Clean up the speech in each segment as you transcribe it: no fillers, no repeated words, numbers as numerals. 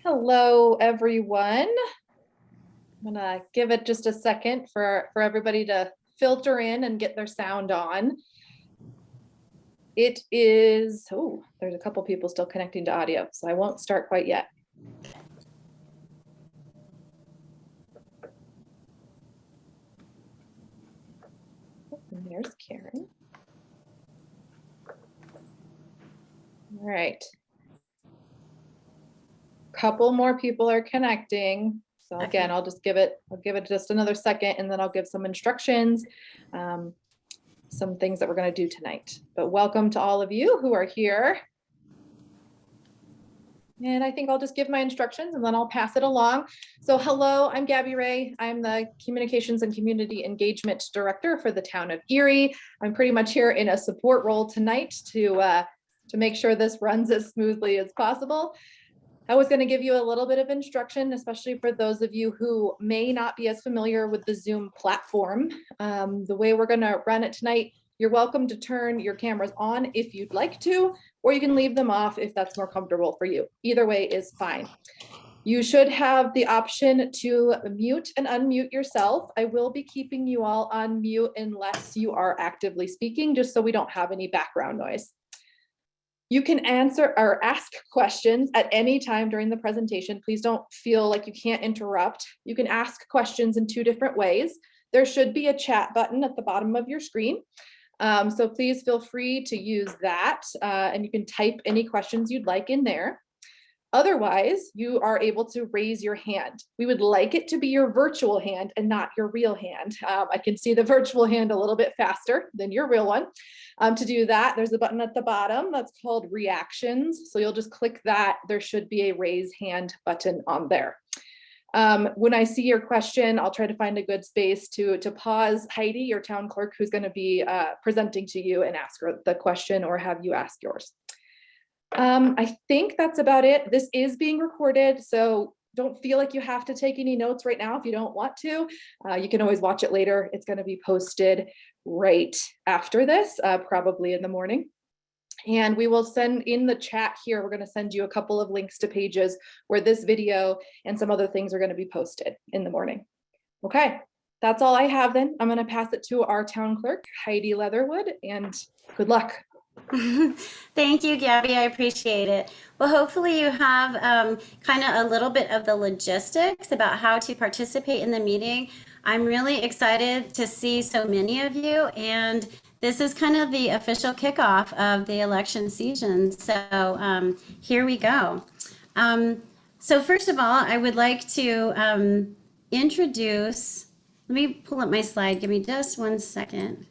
Hello, everyone. I'm gonna give it just a second for everybody to filter in and get their sound on. It is, oh, there's a couple people still connecting to audio, so I won't start quite yet. And there's Karen. All right. Couple more people are connecting. So again, I'll give it just another second, and then I'll give some instructions, some things that we're going to do tonight. But welcome to all of you who are here. And I think I'll just give my instructions and then I'll pass it along. So hello, I'm Gabby Ray. I'm the Communications and Community Engagement Director for the town of Erie. I'm pretty much here in a support role tonight to make sure this runs as smoothly as possible. I was going to give you a little bit of instruction, especially for those of you who may not be as familiar with the Zoom platform. The way we're going to run it tonight, you're welcome to turn your cameras on if you'd like to, or you can leave them off if that's more comfortable for you. Either way is fine. You should have the option to mute and unmute yourself. I will be keeping you all on mute unless you are actively speaking, just so we don't have any background noise. You can answer or ask questions at any time during the presentation. Please don't feel like you can't interrupt. You can ask questions in two different ways. There should be a chat button at the bottom of your screen. So please feel free to use that, and you can type any questions you'd like in there. Otherwise, you are able to raise your hand. We would like it to be your virtual hand and not your real hand. I can see the virtual hand a little bit faster than your real one. To do that, there's a button at the bottom that's called Reactions. So you'll just click that. There should be a raise hand button on there. When I see your question, I'll try to find a good space to pause Heidi, your town clerk, who's going to be presenting to you, and ask her the question or have you ask yours. I think that's about it. This is being recorded, so don't feel like you have to take any notes right now if you don't want to. You can always watch it later. It's going to be posted right after this, probably in the morning. And we will send in the chat here, we're going to send you a couple of links to pages where this video and some other things are going to be posted in the morning. Okay, that's all I have then. I'm going to pass it to our town clerk, Heidi Leatherwood, and good luck. Thank you, Gabby. I appreciate it. Well, hopefully you have kind of a little bit of the logistics about how to participate in the meeting. I'm really excited to see so many of you, and this is kind of the official kickoff of the election season. So here we go. So first of all, I would like to introduce, let me pull up my slide. Give me just 1 second.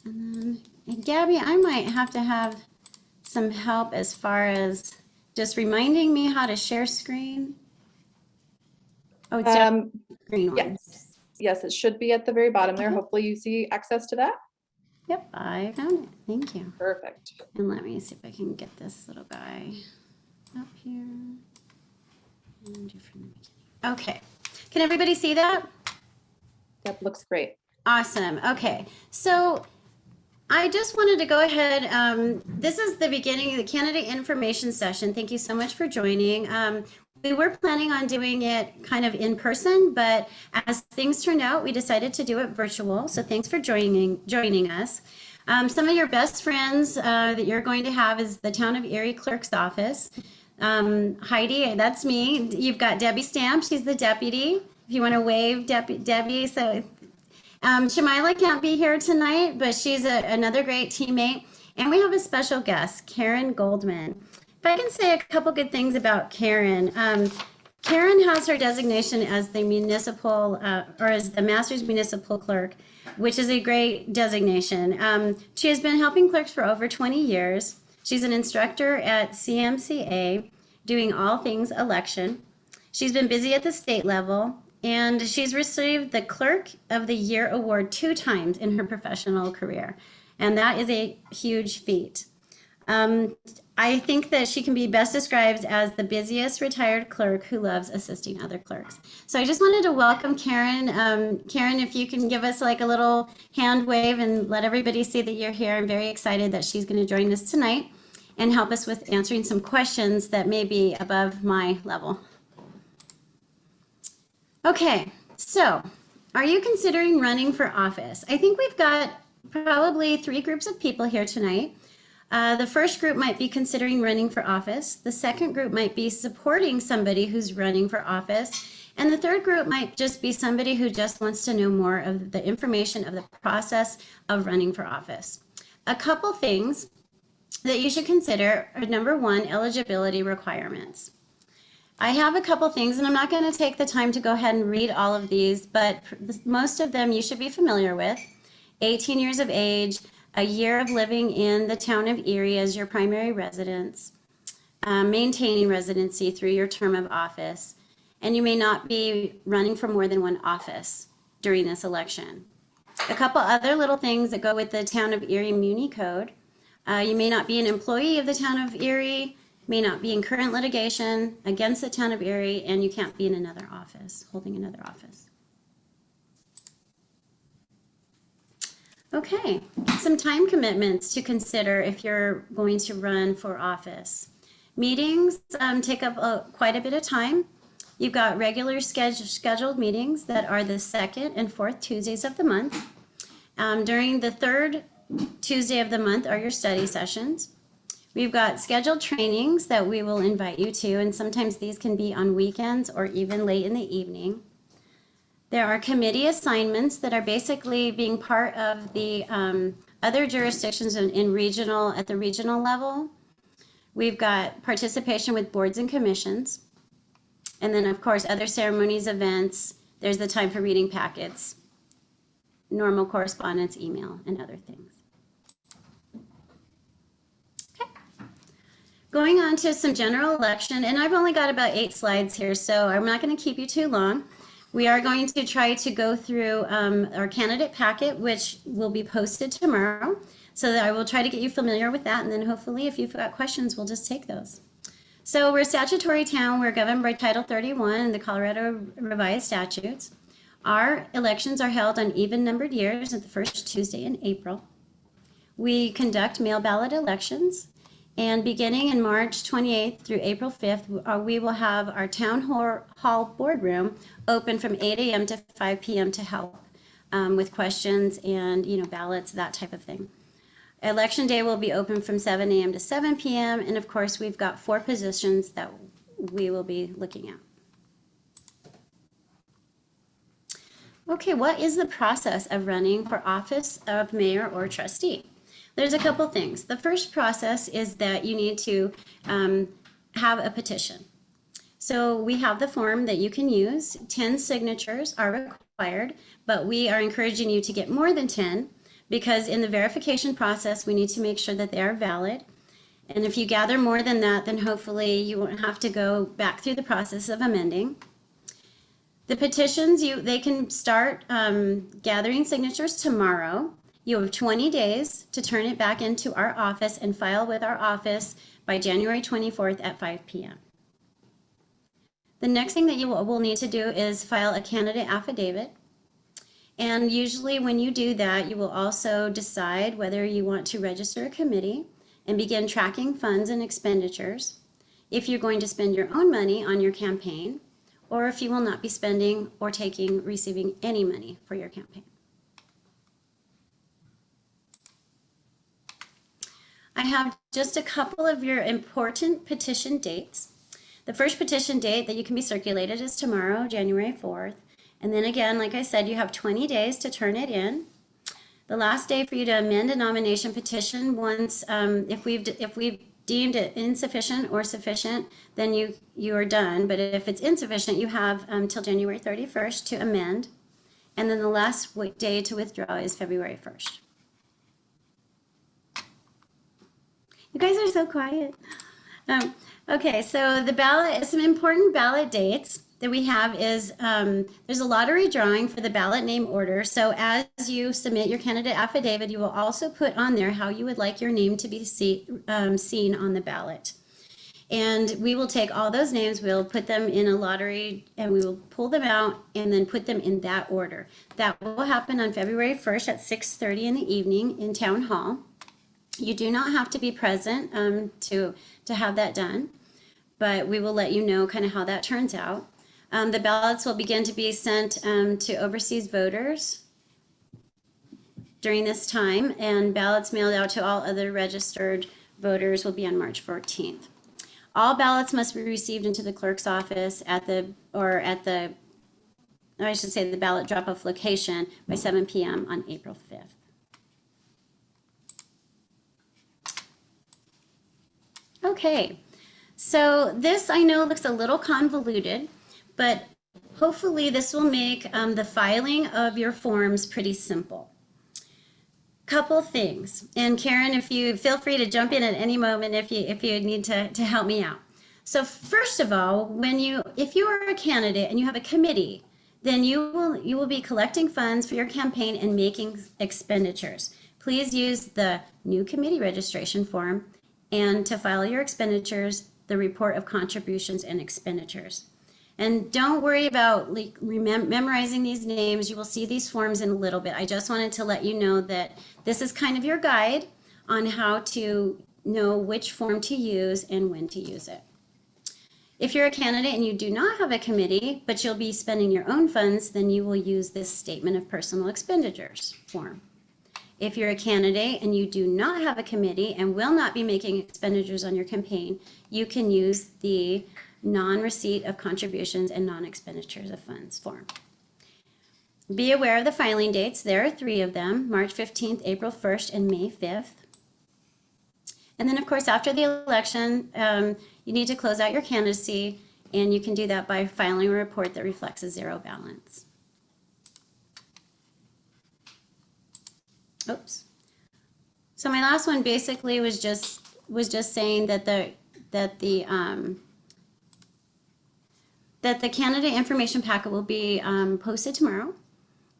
And Gabby, I might have to have some help as far as just reminding me how to share screen. Oh, it's down green one. Yes, it should be at the very bottom there. Hopefully you see access to that. Yep, I found it. Thank you. Perfect. And let me see if I can get this little guy up here. And do from the beginning. Okay. Can everybody see that? That looks great. Awesome. Okay. So I just wanted to go ahead. This is the beginning of the candidate information session. Thank you so much for joining. We were planning on doing it kind of in person, but as things turned out, we decided to do it virtual. So thanks for joining us. Some of your best friends that you're going to have is the Town of Erie Clerk's office. Heidi, that's me. You've got Debbie Stamp. She's the deputy. If you want to wave, Debbie. So Shamila can't be here tonight, but she's another great teammate. And we have a special guest, Karen Goldman. If I can say a couple good things about Karen. Karen has her designation as the municipal, or as the Master's Municipal Clerk, which is a great designation. She has been helping clerks for over 20 years. She's an instructor at CMCA, doing all things election. She's been busy at the state level, and she's received the Clerk of the Year award 2 times in her professional career. And that is a huge feat. I think that she can be best described as the busiest retired clerk who loves assisting other clerks. So I just wanted to welcome Karen. Karen, if you can give us like a little hand wave and let everybody see that you're here. I'm very excited that she's going to join us tonight. and help us with answering some questions that may be above my level. Okay, so are you considering running for office? I think we've got probably 3 groups of people here tonight. The first group might be considering running for office. The second group might be supporting somebody who's running for office. And the third group might just be somebody who just wants to know more of the information of the process of running for office. A couple things that you should consider are, number 1, eligibility requirements. I have a couple things, and I'm not going to take the time to go ahead and read all of these, but most of them you should be familiar with. 18 years of age, a year of living in the town of Erie as your primary residence, maintaining residency through your term of office, and you may not be running for more than 1 office during this election. A couple other little things that go with the town of Erie Muni Code. You may not be an employee of the town of Erie, may not be in current litigation against the town of Erie, and you can't be in another office, holding another office. Okay, some time commitments to consider if you're going to run for office. Meetings take up quite a bit of time. You've got regular scheduled meetings that are the 2nd and 4th Tuesdays of the month. During the 3rd Tuesday of the month are your study sessions. We've got scheduled trainings that we will invite you to, and sometimes these can be on weekends or even late in the evening. There are committee assignments that are basically being part of the other jurisdictions at the regional level. We've got participation with boards and commissions. And then, of course, other ceremonies, events. There's the time for reading packets, normal correspondence, email, and other things. Okay. Going on to some general election, and I've only got about 8 slides here, so I'm not going to keep you too long. We are going to try to go through our candidate packet, which will be posted tomorrow. So that I will try to get you familiar with that, and then hopefully if you've got questions, we'll just take those. So we're a statutory town. We're governed by Title 31 in the Colorado Revised Statutes. Our elections are held on even-numbered years at the first Tuesday in April. We conduct mail ballot elections. And beginning in March 28th through April 5th, we will have our town hall boardroom open from 8 a.m. to 5 p.m. to help with questions and ballots, that type of thing. Election day will be open from 7 a.m. to 7 p.m. And of course, we've got 4 positions that we will be looking at. Okay, what is the process of running for office of mayor or trustee? There's a couple things. The first process is that you need to have a petition. So we have the form that you can use. 10 signatures are required, but we are encouraging you to get more than 10 because in the verification process, we need to make sure that they are valid. And if you gather more than that, then hopefully you won't have to go back through the process of amending. The petitions, they can start gathering signatures tomorrow. You have 20 days to turn it back into our office and file with our office by January 24th at 5 p.m. The next thing that you will need to do is file a candidate affidavit. And usually when you do that, you will also decide whether you want to register a committee and begin tracking funds and expenditures, if you're going to spend your own money on your campaign, or if you will not be spending or receiving any money for your campaign. I have just a couple of your important petition dates. The first petition date that you can be circulated is tomorrow, January 4th. And then again, like I said, you have 20 days to turn it in. The last day for you to amend a nomination petition, once if we've deemed it insufficient or sufficient, then you are done. But if it's insufficient, you have until January 31st to amend. And then the last day to withdraw is February 1st. You guys are so quiet. Okay, so the ballot, some important ballot dates that we have is there's a lottery drawing for the ballot name order. So as you submit your candidate affidavit, you will also put on there how you would like your name to be seen on the ballot. And we will take all those names, we'll put them in a lottery, and we will pull them out and then put them in that order. That will happen on February 1st at 6:30 in the evening in Town Hall. You do not have to be present to have that done, but we will let you know kind of how that turns out. The ballots will begin to be sent to overseas voters during this time, and ballots mailed out to all other registered voters will be on March 14th. All ballots must be received into the clerk's office the ballot drop-off location by 7 p.m. on April 5th. Okay, so this I know looks a little convoluted, but hopefully this will make the filing of your forms pretty simple. Couple things, and Karen, if you feel free to jump in at any moment if you need to help me out. So first of all, if you are a candidate and you have a committee, then you will be collecting funds for your campaign and making expenditures. Please use the new committee registration form, and to file your expenditures, the report of contributions and expenditures. And don't worry about memorizing these names. You will see these forms in a little bit. I just wanted to let you know that this is kind of your guide on how to know which form to use and when to use it. If you're a candidate and you do not have a committee, but you'll be spending your own funds, then you will use this statement of personal expenditures form. If you're a candidate and you do not have a committee and will not be making expenditures on your campaign, you can use the non-receipt of contributions and non-expenditures of funds form. Be aware of the filing dates. There are 3 of them, March 15th, April 1st, and May 5th. And then, of course, after the election, you need to close out your candidacy, and you can do that by filing a report that reflects a 0 balance. Oops. So my last one basically was just saying that the candidate information packet will be posted tomorrow,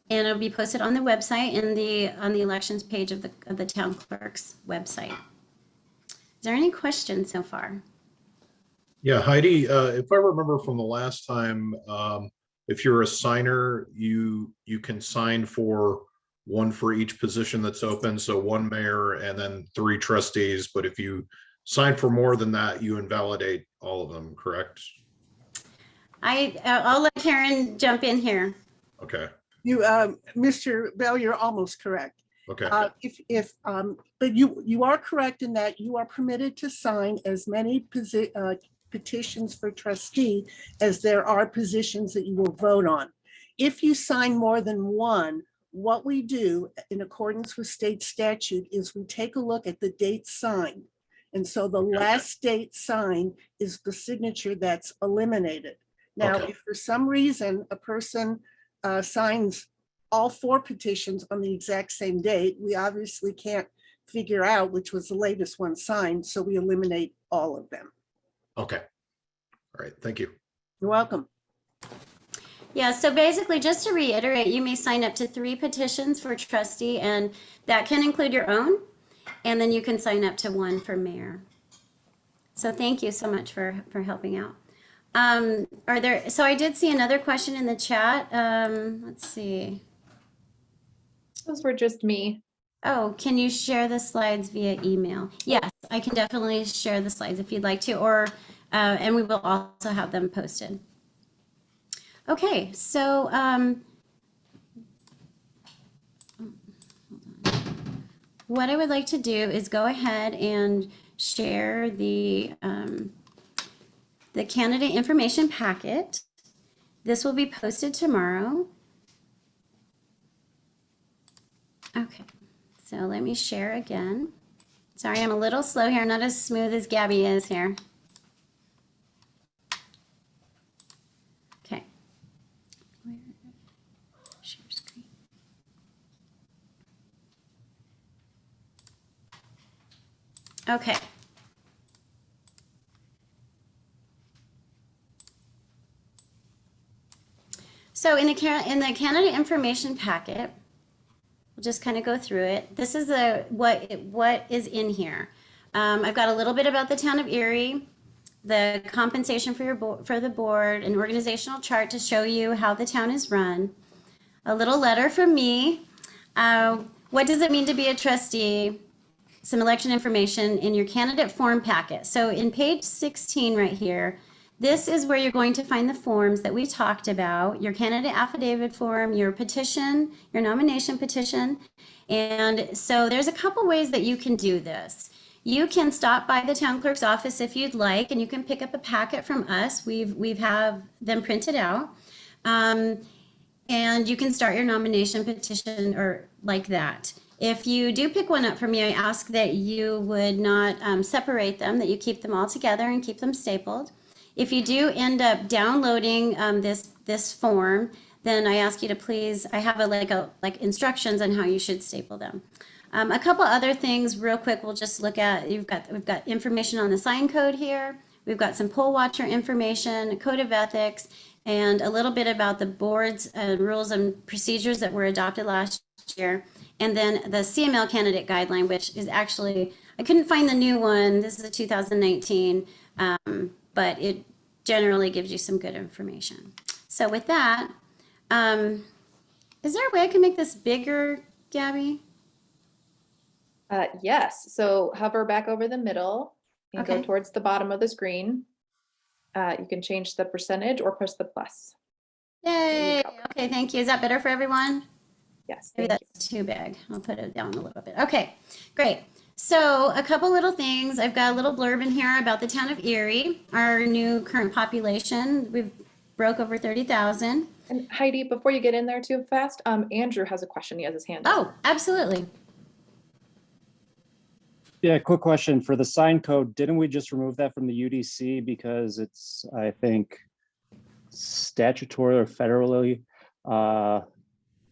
and it'll be posted on the website and on the elections page of the town clerk's website. Is there any questions so far? Yeah, Heidi, if I remember from the last time, if you're a signer, you can sign for 1 for each position that's open, so 1 mayor and then 3 trustees. But if you sign for more than that, you invalidate all of them, correct? I'll let Karen jump in here. Okay. You, Mr. Bell, you're almost correct. Okay. But you are correct in that you are permitted to sign as many petitions for trustee as there are positions that you will vote on. If you sign more than 1, what we do in accordance with state statute is we take a look at the date signed. And so the last date signed is the signature that's eliminated. Now, if for some reason a person signs all 4 petitions on the exact same date, we obviously can't figure out which was the latest one signed, so we eliminate all of them. Okay. All right. Thank you. You're welcome. Yeah, so basically, just to reiterate, you may sign up to 3 petitions for trustee, and that can include your own, and then you can sign up to 1 for mayor. So thank you so much for helping out. So I did see another question in the chat. Let's see. Those were just me. Oh, can you share the slides via email? Yes, I can definitely share the slides if you'd like to, or and we will also have them posted. Okay, so what I would like to do is go ahead and share the candidate information packet. This will be posted tomorrow. Okay, so let me share again. Sorry, I'm a little slow here, not as smooth as Gabby is here. Okay. Share screen. Okay. So in the candidate information packet, we'll just kind of go through it. This is what is in here. I've got a little bit about the town of Erie, the compensation for the board, an organizational chart to show you how the town is run, a little letter from me. What does it mean to be a trustee? some election information in your candidate form packet. So in page 16 right here, this is where you're going to find the forms that we talked about, your candidate affidavit form, your petition, your nomination petition. And so there's a couple ways that you can do this. You can stop by the town clerk's office if you'd like, and you can pick up a packet from us. We've have them printed out. And you can start your nomination petition or like that. If you do pick one up from me, I ask that you would not separate them, that you keep them all together and keep them stapled. If you do end up downloading this form, then I ask you to please, I have like instructions on how you should staple them. A couple other things real quick, we'll just look at, we've got information on the sign code here. We've got some poll watcher information, a code of ethics, and a little bit about the board's rules and procedures that were adopted last year. And then the CML candidate guideline, which is actually, I couldn't find the new one. This is a 2019, but it generally gives you some good information. So with that, is there a way I can make this bigger, Gabby? Yes, so hover back over the middle and go Okay. towards the bottom of the screen. You can change the percentage or push the plus. Yay, okay, thank you. Is that better for everyone? Yes, Maybe thank you. that's too big. I'll put it down a little bit. Okay, great. So a couple little things. I've got a little blurb in here about the town of Erie, our new current population. We've broke over 30,000. And Heidi, before you get in there too fast, Andrew has a question. He has his hand up. Oh, absolutely. Yeah, quick question for the sign code. Didn't we just remove that from the UDC because it's, I think, statutory or federally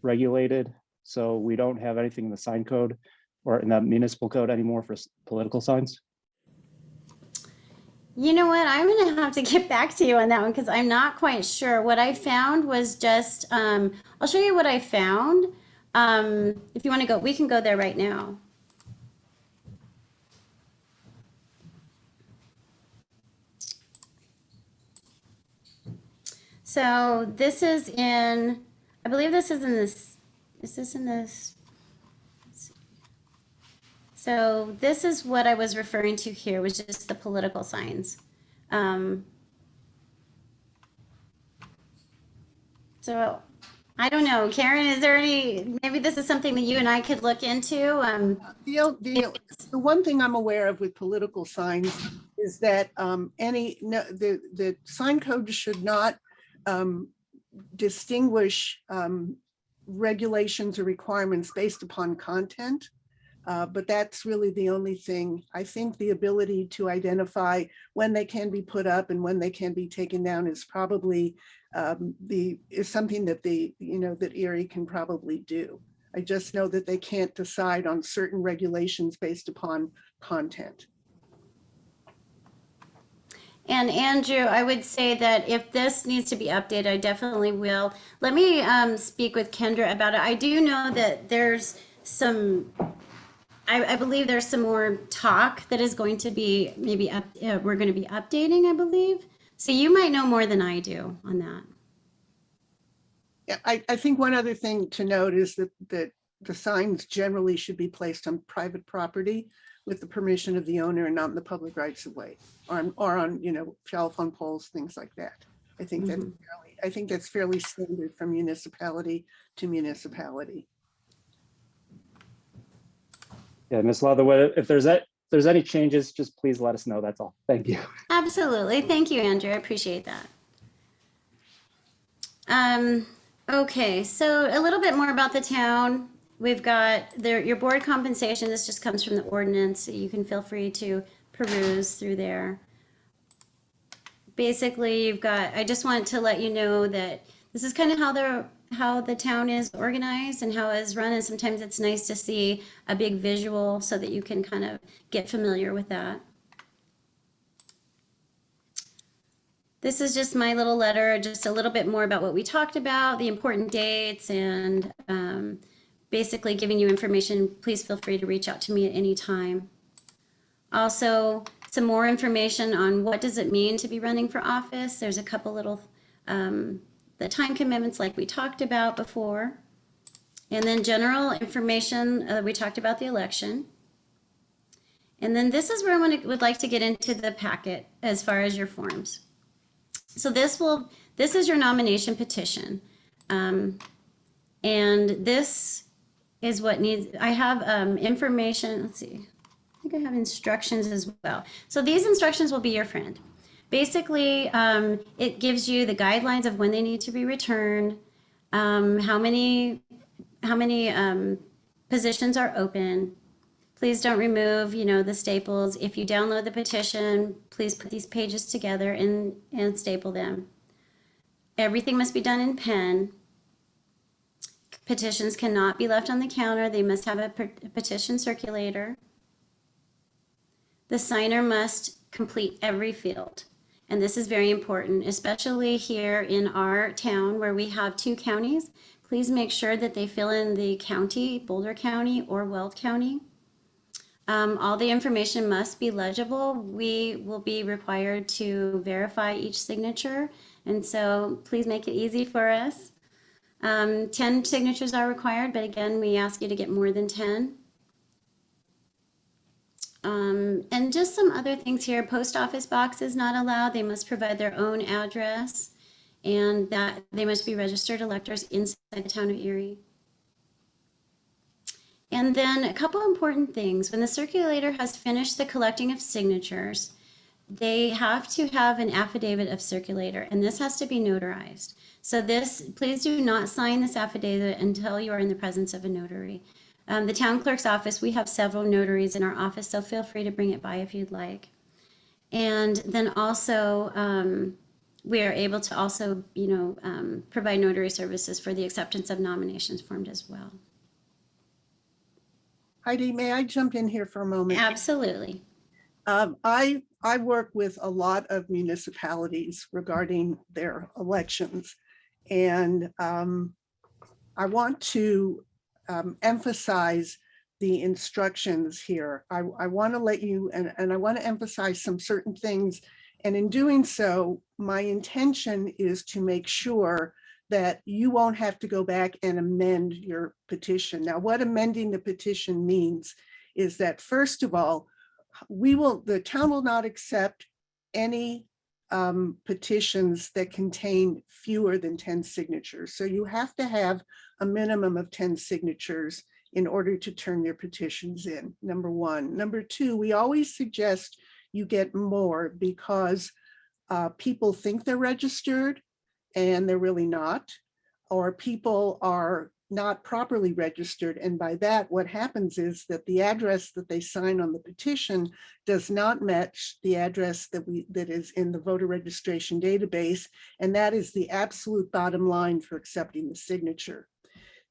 regulated? So we don't have anything in the sign code or in the municipal code anymore for political signs? You know what? I'm going to have to get back to you on that one because I'm not quite sure. What I found was just, I'll show you what I found. If you want to go, we can go there right now. So this is in, I believe this is in this, is this in this? Let's see. So this is what I was referring to here, was just the political signs. So I don't know, Karen, is there any, maybe this is something that you and I could look into? The one thing I'm aware of with political signs is that the sign code should not distinguish regulations or requirements based upon content. But that's really the only thing. I think the ability to identify when they can be put up and when they can be taken down is probably is something that that Erie can probably do. I just know that they can't decide on certain regulations based upon content. And Andrew, I would say that if this needs to be updated, I definitely will. Let me speak with Kendra about it. I do know that there's some, I believe there's some more talk that is going to be maybe we're going to be updating, I believe. So you might know more than I do on that. Yeah, I think one other thing to note is that the signs generally should be placed on private property with the permission of the owner and not in the public rights of way, or on telephone poles, things like that. I think that's fairly standard from municipality to municipality. Yeah, Ms. Leatherwood, if there's any changes, just please let us know. That's all. Thank you. Absolutely. Thank you, Andrew. I appreciate that. Okay, so a little bit more about the town. We've got your board compensation. This just comes from the ordinance. So you can feel free to peruse through there. Basically, I just want to let you know that this is kind of how the town is organized and how it's run. And sometimes it's nice to see a big visual so that you can kind of get familiar with that. This is just my little letter, just a little bit more about what we talked about, the important dates, and basically giving you information. Please feel free to reach out to me at any time. Also, some more information on what does it mean to be running for office. There's a couple little, the time commitments like we talked about before. And then general information, we talked about the election. And then this is where I would like to get into the packet as far as your forms. So this is your nomination petition. And this is what needs, I have information, let's see, I think I have instructions as well. So these instructions will be your friend. Basically, it gives you the guidelines of when they need to be returned, how many positions are open. Please don't remove, the staples. If you download the petition, please put these pages together and staple them. Everything must be done in pen. Petitions cannot be left on the counter. They must have a petition circulator. The signer must complete every field. And this is very important, especially here in our town where we have 2 counties. Please make sure that they fill in the county, Boulder County or Weld County. All the information must be legible. We will be required to verify each signature. And so please make it easy for us. 10 signatures are required, but again, we ask you to get more than 10. And just some other things here. Post office box is not allowed. They must provide their own address, and that they must be registered electors inside the town of Erie. And then a couple important things. When the circulator has finished the collecting of signatures, they have to have an affidavit of circulator, and this has to be notarized. So please do not sign this affidavit until you are in the presence of a notary. The town clerk's office, we have several notaries in our office, so feel free to bring it by if you'd like. And then also, we are able to also, provide notary services for the acceptance of nominations formed as well. Heidi, may I jump in here for a moment? Absolutely. I work with a lot of municipalities regarding their elections. And I want to emphasize the instructions here. I want to let you, and I want to emphasize some certain things. And in doing so, my intention is to make sure that you won't have to go back and amend your petition. Now, what amending the petition means is that, first of all, the town will not accept any petitions that contain fewer than 10 signatures. So you have to have a minimum of 10 signatures in order to turn your petitions in, number one. Number two, we always suggest you get more because people think they're registered and they're really not, or people are not properly registered. And by that, what happens is that the address that they sign on the petition does not match the address that is in the voter registration database. And that is the absolute bottom line for accepting the signature.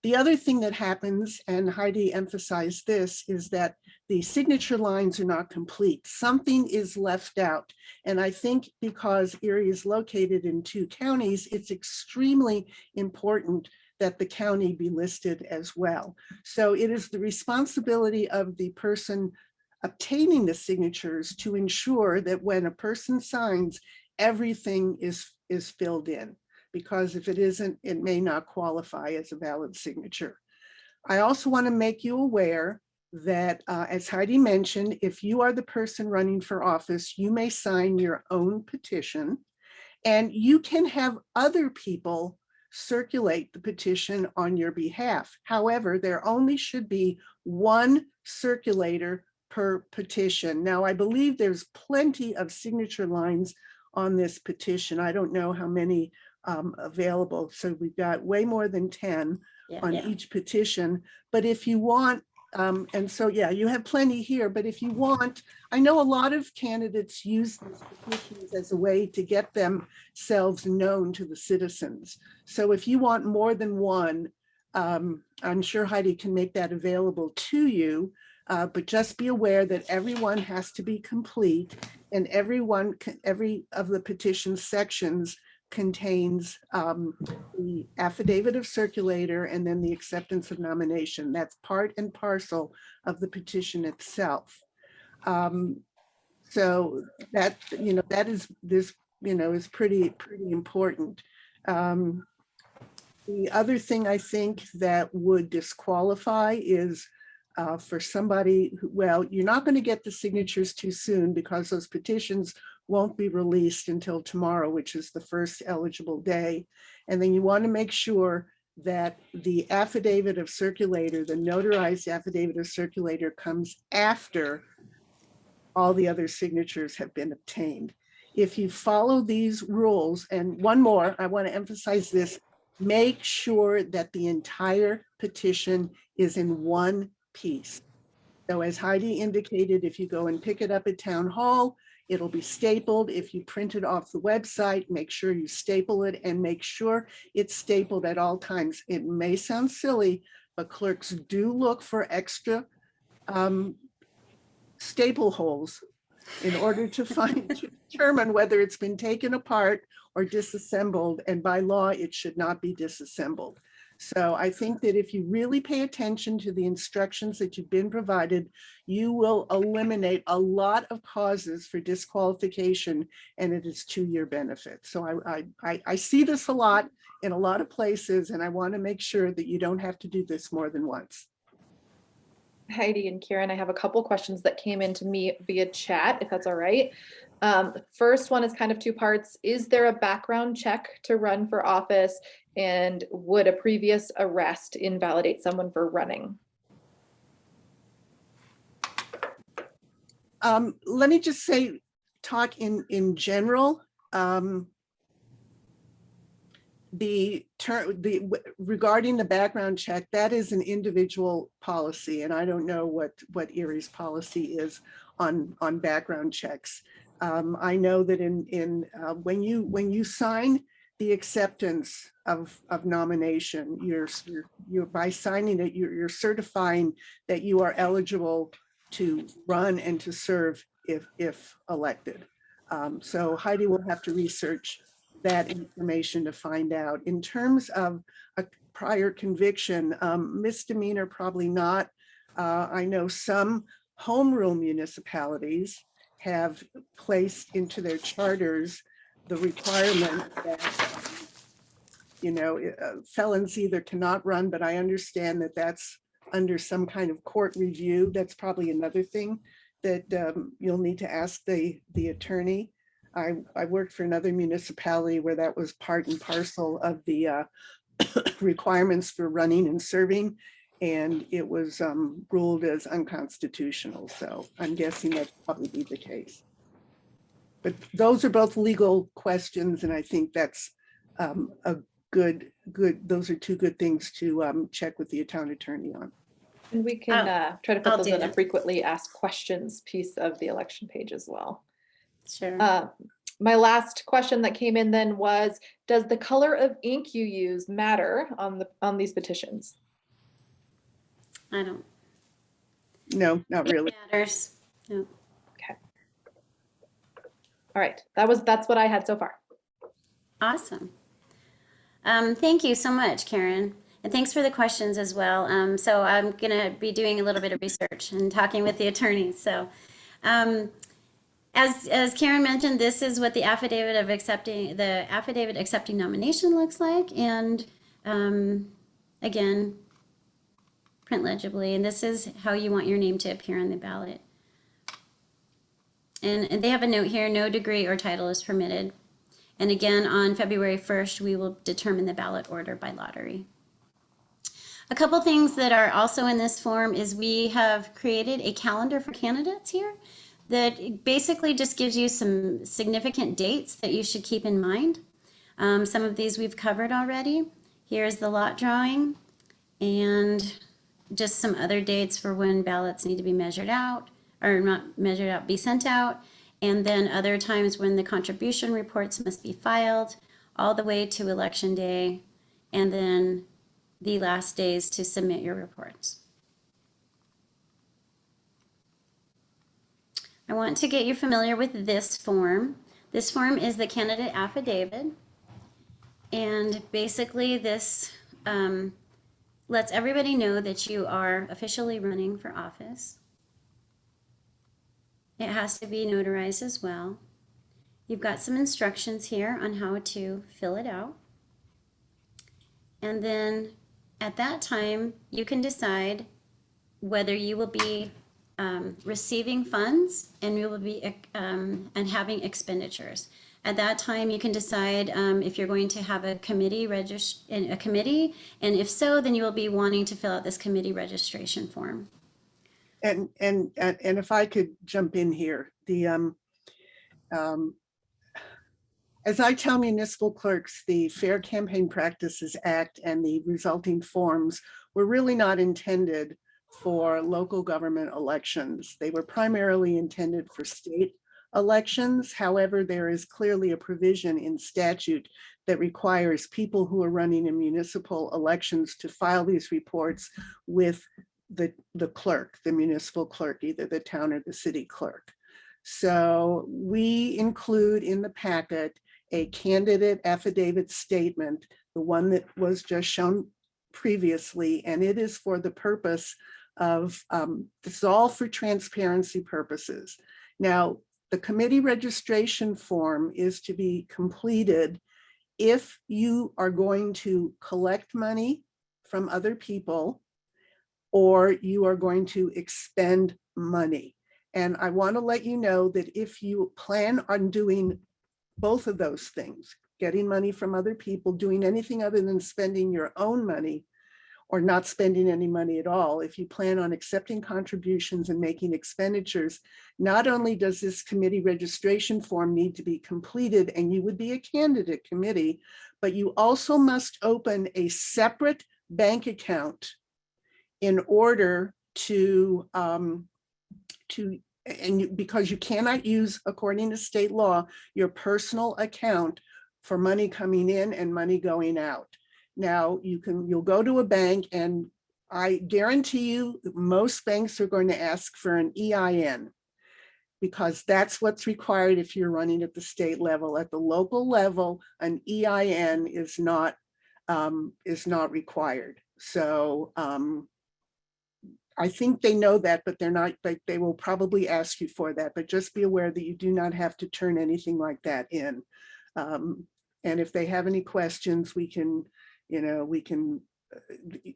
The other thing that happens, and Heidi emphasized this, is that the signature lines are not complete. Something is left out. And I think because Erie is located in 2 counties, it's extremely important that the county be listed as well. So it is the responsibility of the person obtaining the signatures to ensure that when a person signs, everything is filled in. Because if it isn't, it may not qualify as a valid signature. I also want to make you aware that, as Heidi mentioned, if you are the person running for office, you may sign your own petition, and you can have other people circulate the petition on your behalf. However, there only should be 1 circulator per petition. Now, I believe there's plenty of signature lines on this petition. I don't know how many available. So we've got way more than 10 on each petition. But if you want, and so, yeah, you have plenty here, but if you want, I know a lot of candidates use these petitions as a way to get themselves known to the citizens. So if you want more than 1, I'm sure Heidi can make that available to you, but just be aware that everyone has to be complete, and every of the petition sections contains the affidavit of circulator and then the acceptance of nomination. That's part and parcel of the petition itself. So that, that is pretty important. The other thing I think that would disqualify is for somebody who, well, you're not going to get the signatures too soon because those petitions won't be released until tomorrow, which is the first eligible day. And then you want to make sure that the affidavit of circulator, the notarized affidavit of circulator, comes after all the other signatures have been obtained. If you follow these rules, and one more, I want to emphasize this, make sure that the entire petition is in one piece. So as Heidi indicated, if you go and pick it up at Town Hall, it'll be stapled. If you print it off the website, make sure you staple it and make sure it's stapled at all times. It may sound silly, but clerks do look for extra staple holes in order to determine whether it's been taken apart or disassembled. And by law, it should not be disassembled. So I think that if you really pay attention to the instructions that you've been provided, you will eliminate a lot of causes for disqualification, and it is to your benefit. So I see this a lot in a lot of places, and I want to make sure that you don't have to do this more than once. Heidi and Karen, I have a couple questions that came into me via chat, if that's all right. First one is kind of two parts. Is there a background check to run for office? And would a previous arrest invalidate someone for running? Let me just say, talk in general. Regarding the background check, that is an individual policy, and I don't know what Erie's policy is on background checks. I know that when you sign the acceptance of nomination, you're by signing it, you're certifying that you are eligible to run and to serve if elected. So Heidi will have to research that information to find out. In terms of a prior conviction, misdemeanor, probably not. I know some home rule municipalities have placed into their charters the requirement that, felons either cannot run, but I understand that that's under some kind of court review. That's probably another thing that you'll need to ask the attorney. I worked for another municipality where that was part and parcel of the requirements for running and serving, and it was ruled as unconstitutional. So I'm guessing that'd probably be the case. But those are both legal questions, and I think that's a good. Those are two good things to check with the town attorney on. And we can try to put I'll those do in a that. frequently asked questions piece of the election page as well. Sure. My last question that came in then was, does the color of ink you use matter on these petitions? I don't. No, not really. It matters. No. All right, that's what I had so far. Awesome. Thank you so much, Karen. And thanks for the questions as well. So I'm going to be doing a little bit of research and talking with the attorneys. So as Karen mentioned, this is what the affidavit accepting nomination looks like. And again, print legibly. And this is how you want your name to appear on the ballot. And they have a note here, no degree or title is permitted. And again, on February 1st, we will determine the ballot order by lottery. A couple things that are also in this form is we have created a calendar for candidates here that basically just gives you some significant dates that you should keep in mind. Some of these we've covered already. Here's the lot drawing and just some other dates for when ballots need to be measured out, or not measured out, be sent out. And then other times when the contribution reports must be filed, all the way to election day, and then the last days to submit your reports. I want to get you familiar with this form. This form is the candidate affidavit. And basically this lets everybody know that you are officially running for office. It has to be notarized as well. You've got some instructions here on how to fill it out. And then at that time, you can decide whether you will be receiving funds and you will be and having expenditures. At that time, you can decide if you're going to have a committee and if so, then you will be wanting to fill out this committee registration form. And if I could jump in here, as I tell municipal clerks, the Fair Campaign Practices Act and the resulting forms were really not intended for local government elections. They were primarily intended for state elections. However, there is clearly a provision in statute that requires people who are running in municipal elections to file these reports with the clerk, the municipal clerk, either the town or the city clerk. So we include in the packet a candidate affidavit statement, the one that was just shown previously, and it is for the purpose of, this is all for transparency purposes. Now, the committee registration form is to be completed if you are going to collect money from other people or you are going to expend money. And I want to let you know that if you plan on doing both of those things, getting money from other people, doing anything other than spending your own money, or not spending any money at all, if you plan on accepting contributions and making expenditures, not only does this committee registration form need to be completed and you would be a candidate committee, but you also must open a separate bank account in order to because you cannot use, according to state law, your personal account for money coming in and money going out. Now, you'll go to a bank, and I guarantee you most banks are going to ask for an EIN, because that's what's required if you're running at the state level. At the local level, an EIN is not required. So I think they know that, but they're not, like, they will probably ask you for that, but just be aware that you do not have to turn anything like that in. And if they have any questions, we can,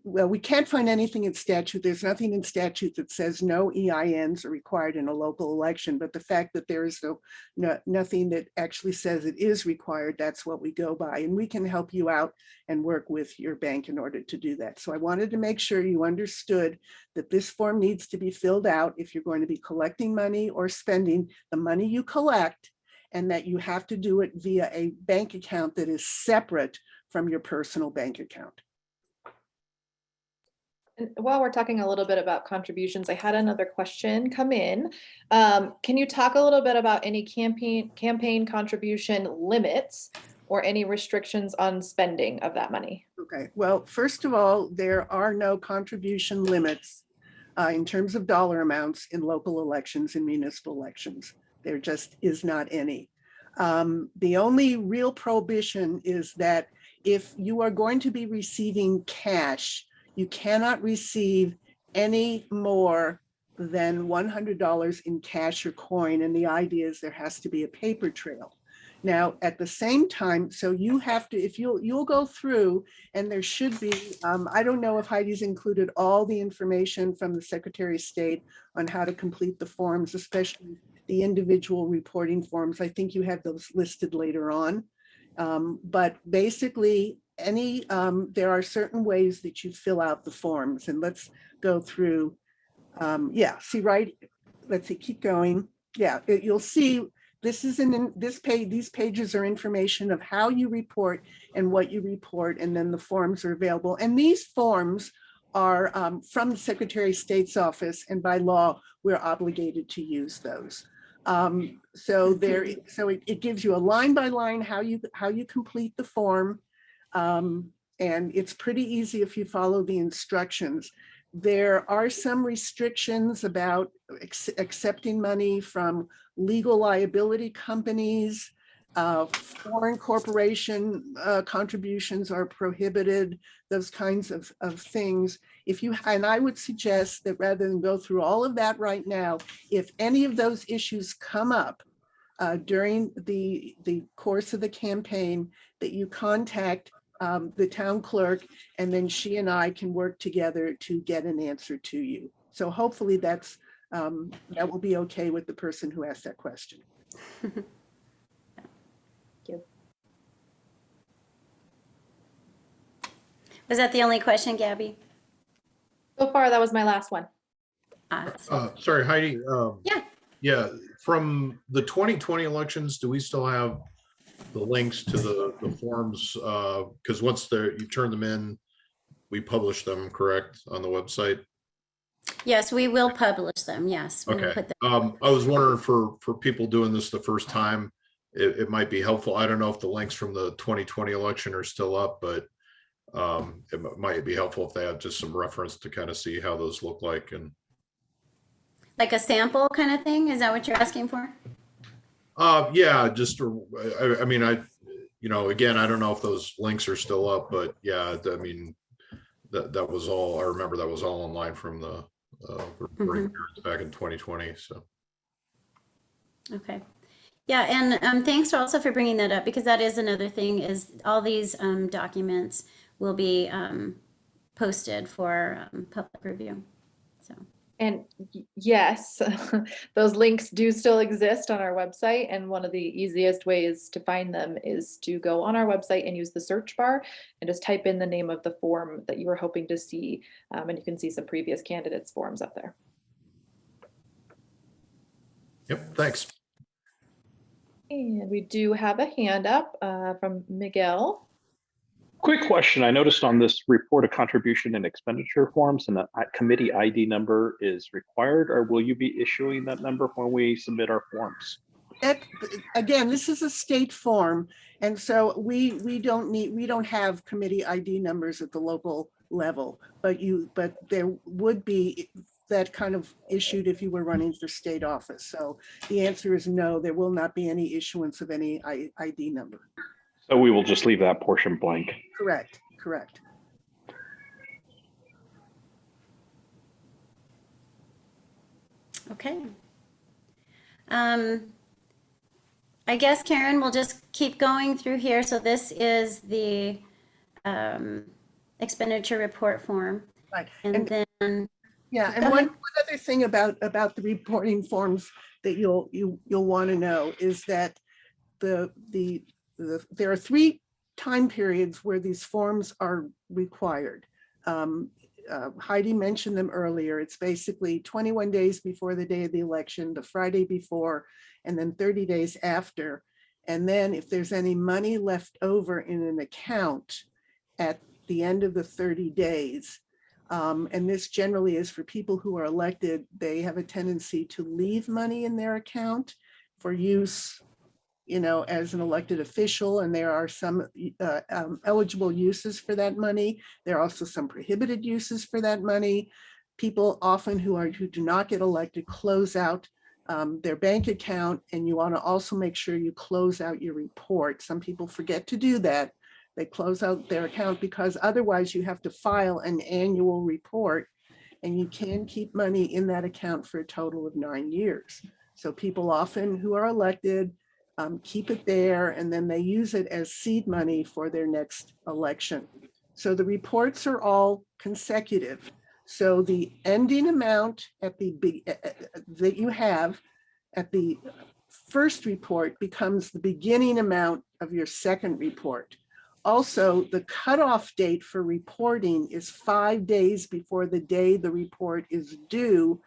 well, we can't find anything in statute. There's nothing in statute that says no EINs are required in a local election, but the fact that there is nothing that actually says it is required, that's what we go by. And we can help you out and work with your bank in order to do that. So I wanted to make sure you understood that this form needs to be filled out if you're going to be collecting money or spending the money you collect, and that you have to do it via a bank account that is separate from your personal bank account. And while we're talking a little bit about contributions, I had another question come in. Can you talk a little bit about any campaign contribution limits or any restrictions on spending of that money? Okay, well, first of all, there are no contribution limits in terms of dollar amounts in local elections and municipal elections. There just is not any. The only real prohibition is that if you are going to be receiving cash, you cannot receive any more than $100 in cash or coin. And the idea is there has to be a paper trail. Now, at the same time, so you have to, if you'll go through, and there should be, I don't know if Heidi's included all the information from the Secretary of State on how to complete the forms, especially the individual reporting forms. I think you have those listed later on. But basically, there are certain ways that you fill out the forms, and let's go through. Yeah, see, right, let's see, keep going. Yeah, you'll see this is in this page. These pages are information of how you report and what you report, and then the forms are available. And these forms are from the Secretary of State's office, and by law, we're obligated to use those. So it gives you a line by line how you complete the form. And it's pretty easy if you follow the instructions. There are some restrictions about accepting money from legal liability companies. Foreign corporation contributions are prohibited, those kinds of things. And I would suggest that rather than go through all of that right now, if any of those issues come up during the course of the campaign, that you contact the town clerk, and then she and I can work together to get an answer to you. So hopefully that will be okay with the person who asked that question. Was that the only question, Gabby? So far, that was my last one. Sorry, Heidi. Yeah. Yeah, from the 2020 elections, do we still have the links to the forms? Because once you turn them in, we publish them, correct, on the website? Yes, we will publish them. Yes. We will Okay. put them. I was wondering for people doing this the first time, it might be helpful. I don't know if the links from the 2020 election are still up, but it might be helpful if they have just some reference to kind of see how those look like. And Like a sample kind of thing? Is that what you're asking for? yeah, just I mean, again, I don't know if those links are still up, but yeah, I mean, that was all. I remember that was all online from the reporting periods back in 2020. So Okay. Yeah, and thanks also for bringing that up, because that is another thing, is all these documents will be posted for public review. So. And yes, those links do still exist on our website. And one of the easiest ways to find them is to go on our website and use the search bar and just type in the name of the form that you were hoping to see. And you can see some previous candidates' forms up there. yep, thanks. And we do have a hand up from Miguel. Quick question. I noticed on this report of contribution and expenditure forms, and a committee ID number is required, or will you be issuing that number when we submit our forms? Again, this is a state form, and so we don't have committee ID numbers at the local level, but there would be that kind of issued if you were running for state office. So the answer is no, there will not be any issuance of any ID number. So we will just leave that portion blank. Correct, correct. Okay. I guess, Karen, we'll just keep going through here. So this is the expenditure report form. Right. And then, Yeah, and Go one ahead. other thing about the reporting forms that you'll want to know is that there are 3 time periods where these forms are required. Heidi mentioned them earlier. It's basically 21 days before the day of the election, the Friday before, and then 30 days after. And then if there's any money left over in an account at the end of the 30 days, and this generally is for people who are elected, they have a tendency to leave money in their account for use, as an elected official, and there are some eligible uses for that money. There are also some prohibited uses for that money. People often who do not get elected close out their bank account, and you want to also make sure you close out your report. Some people forget to do that. They close out their account because otherwise you have to file an annual report, and you can keep money in that account for a total of 9 years. So people often who are elected keep it there, and then they use it as seed money for their next election. So the reports are all consecutive. So the ending amount at that you have at the first report becomes the beginning amount of your second report. Also, the cutoff date for reporting is 5 days before the day the report is due,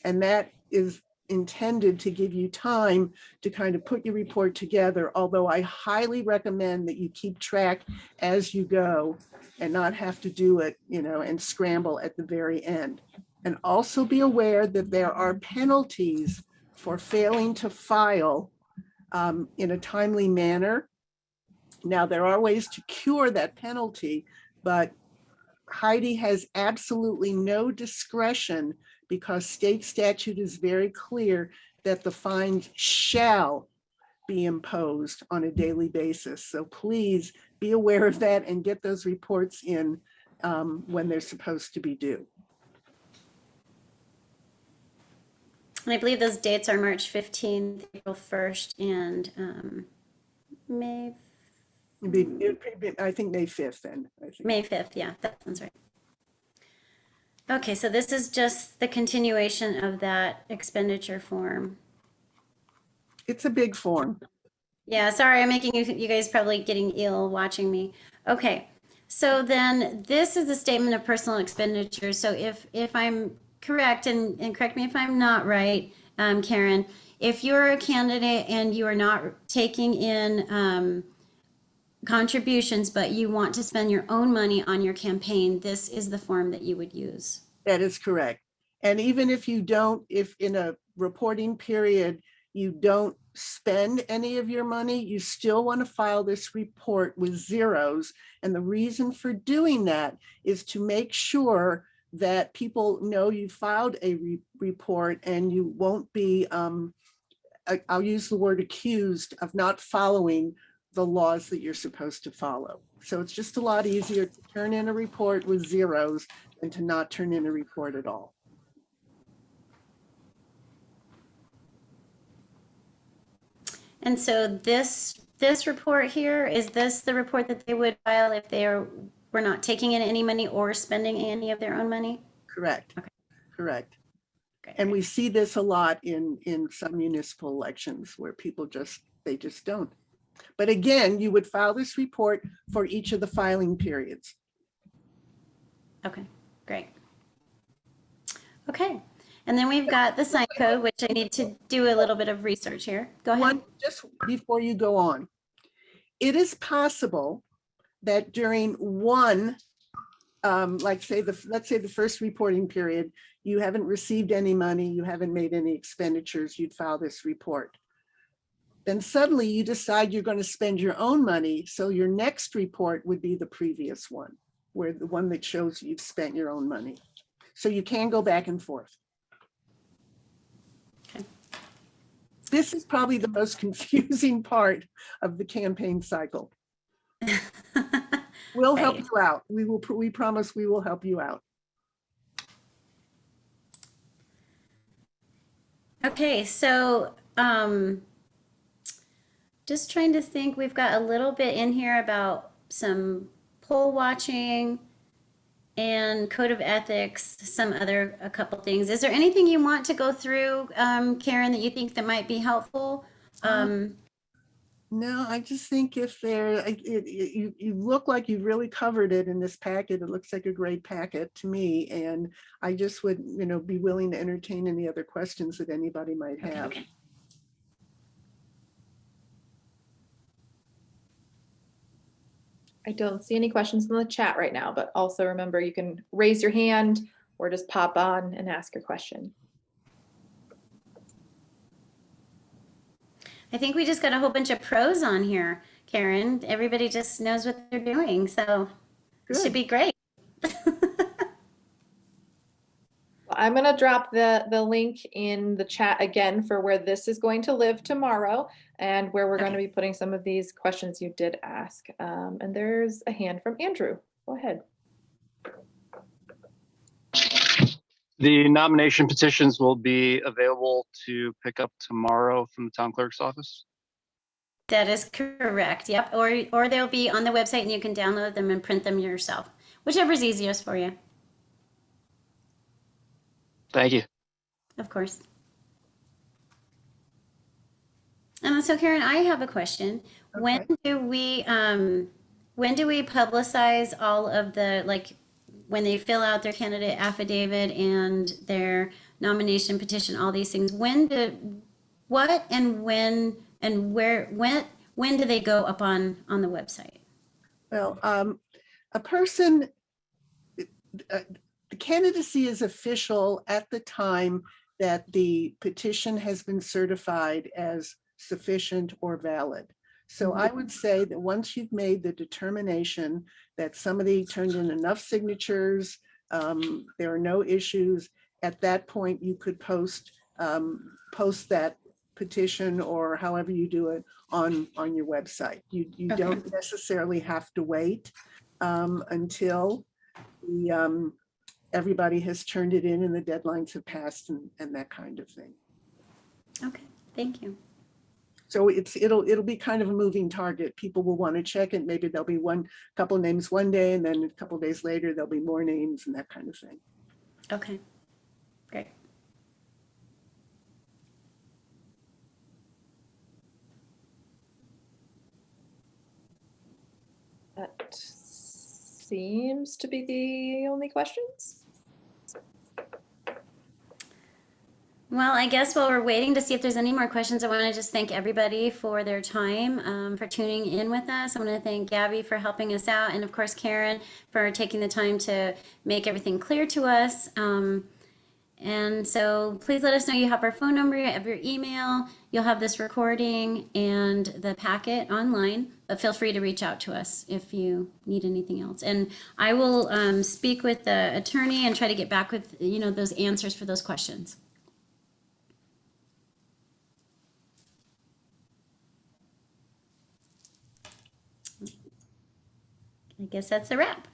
and that is intended to give you time to kind of put your report together, although I highly recommend that you keep track as you go and not have to do it, and scramble at the very end. And also be aware that there are penalties for failing to file in a timely manner. Now, there are ways to cure that penalty, but Heidi has absolutely no discretion, because state statute is very clear that the fine shall be imposed on a daily basis. So please be aware of that and get those reports in when they're supposed to be due. and I believe those dates are March 15th, April 1st, and May I think May 5th then. I think. May 5th. Yeah, that sounds right. Okay, so this is just the continuation of that expenditure form. It's a big form. Yeah, sorry, I'm making you guys probably getting ill watching me. Okay, so then this is a statement of personal expenditure. So if I'm correct, and correct me if I'm not right, Karen, if you're a candidate and you are not taking in contributions, but you want to spend your own money on your campaign, this is the form that you would use. That is correct. And even if you don't, if in a reporting period, you don't spend any of your money, you still want to file this report with zeros. And the reason for doing that is to make sure that people know you filed a report and you won't be, I'll use the word accused of not following the laws that you're supposed to follow. So it's just a lot easier to turn in a report with zeros than to not turn in a report at all. And so this report here, is this the report that they would file if they were not taking in any money or spending any of their own money? Correct. Okay. Correct. Okay. And we see this a lot in some municipal elections where people they just don't. But again, you would file this report for each of the filing periods. Okay, great. Okay, and then we've got the sign code, which I need to do a little bit of research here. Go ahead. Just before you go on, it is possible that during one, let's say the first reporting period, you haven't received any money, you haven't made any expenditures, you'd file this report. Then suddenly you decide you're going to spend your own money. So your next report would be the previous one, where the one that shows you've spent your own money. So you can go back and forth. Okay. This is probably the most confusing part of the campaign cycle. We'll help Right. you out. We promise we will help you out. Okay, so just trying to think, we've got a little bit in here about some poll watching and code of ethics, a couple things. Is there anything you want to go through, Karen, that you think that might be helpful? No, I just think if you look like you've really covered it in this packet. It looks like a great packet to me. And I just would, be willing to entertain any other questions that anybody might have. Okay. I don't see any questions in the chat right now, but also remember you can raise your hand or just pop on and ask your question. I think we just got a whole bunch of pros on here, Karen. Everybody just knows what they're doing, so it should be great. I'm going to drop the link in the chat again for where this is going to live tomorrow and where we're going to be putting some of these questions you did ask. And there's a hand from Andrew. Go ahead. The nomination petitions will be available to pick up tomorrow from the town clerk's office. That is correct. Yep. Or they'll be on the website and you can download them and print them yourself, whichever's easiest for you. Thank you. Of course. So Karen, I have a question. Okay. When do we publicize all of the, like, when they fill out their candidate affidavit and their nomination petition, all these things, when do they go up on the website? Well, a person, the candidacy is official at the time that the petition has been certified as sufficient or valid. So I would say that once you've made the determination that somebody turned in enough signatures, there are no issues, at that point you could post that petition or however you do it on your website. You Okay. don't necessarily have to wait until everybody has turned it in and the deadlines have passed and that kind of thing. Okay, thank you. So it'll be kind of a moving target. People will want to check it. Maybe there'll be couple names one day and then a couple days later, there'll be more names and that kind of thing. Okay, great. That seems to be the only questions. Well, I guess while we're waiting to see if there's any more questions, I want to just thank everybody for their time, for tuning in with us. I want to thank Gabby for helping us out, and of course Karen for taking the time to make everything clear to us. And so please let us know you have our phone number, you have your email, you'll have this recording and the packet online, but feel free to reach out to us if you need anything else. And I will speak with the attorney and try to get back with, those answers for those questions. I guess that's a wrap.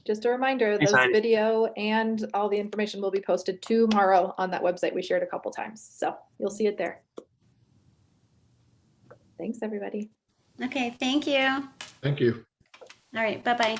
Just a reminder, Thanks, those Heidi. video and all the information will be posted tomorrow on that website we shared a couple times. So you'll see it there. Thanks, everybody. Okay, thank you. Thank you. All right, bye-bye.